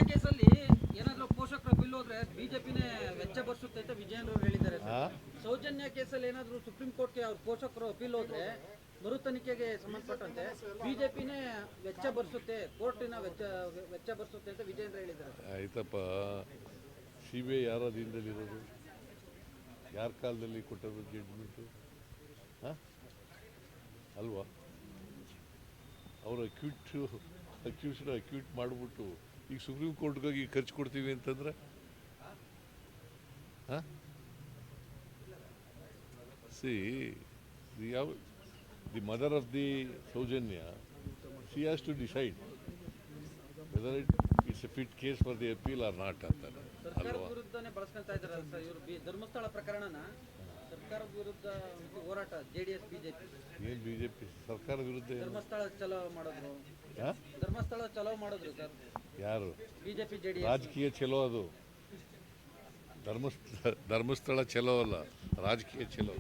ಕೇಸಲ್ಲಿ ಏನಾದ್ರು ಪೋಷಕರ ಬಿಲ್ ಹೋದ್ರೆ ಬಿಜೆಪಿನೇ ವೆಚ್ಚ ಭರಿಸುತ್ತೆ ಅಂತ ವಿಜಯೇಂದ್ರ ಅವರು ಹೇಳಿದ್ದಾರೆ ಸರ್. ಸೌಜನ್ಯ ಕೇಸಲ್ಲಿ ಏನಾದ್ರು ಸುಪ್ರೀಂ ಕೋರ್ಟ್ಗೆ ಅವ್ರ ಪೋಷಕರು ಅಪೀಲ್ ಹೋದ್ರೆ ಮರು ತನಿಖೆಗೆ ಸಂಬಂಧಪಟ್ಟಂತೆ ಬಿಜೆಪಿನೇ ವೆಚ್ಚ ಭರಿಸುತ್ತೆ, ಕೋರ್ಟಿನ ವೆಚ್ಚ ಭರಿಸುತ್ತೆ ಅಂತ ವಿಜಯೇಂದ್ರ ಹೇಳಿದ್ದಾರೆ. ಆಯ್ತಪ್ಪ, CBI ಯಾರ ಅಧೀನದಲ್ಲಿರೋದು? ಯಾರ ಕಾಲದಲ್ಲಿ ಕೊಟ್ಟರು ಜಡ್ಜ್ಮೆಂಟು? ಅಲ್ವಾ? ಅವರು ಅಕ್ಯೂಟ್ ಮಾಡಿಬಿಟ್ಟು ಈಗ ಸುಪ್ರೀಂ ಕೋರ್ಟ್ಗಾಗಿ ಖರ್ಚು ಕೊಡ್ತೀವಿ ಅಂತಂದ್ರೆ the mother of the Soujanya, she has to decide whether it's a fit case for the appeal or not ಅಂತಾನೆ. ಸರ್ಕಾರದ ವಿರುದ್ಧನೇ ಬಳಸ್ಕೊಂತಾ ಇದ್ದಾರೆ ಸರ್ ಇವರು. ಧರ್ಮಸ್ಥಳ ಪ್ರಕರಣನ ಸರ್ಕಾರದ ವಿರುದ್ಧ ಹೋರಾಟ JDS ಬಿಜೆಪಿ. ಏನು ಬಿಜೆಪಿ ಸರ್ಕಾರದ ವಿರುದ್ಧ? ಧರ್ಮಸ್ಥಳ ಚಲೋ ಮಾಡಿದ್ರು. ಧರ್ಮಸ್ಥಳ ಚಲೋ ಮಾಡಿದ್ರು ಸರ್ ಯಾರು? BJP JDS. ರಾಜಕೀಯ ಚಲೋ ಅದು. ಧರ್ಮಸ್ಥಳ ಚಲೋ ಅಲ್ಲ, ರಾಜಕೀಯ ಚಲೋ.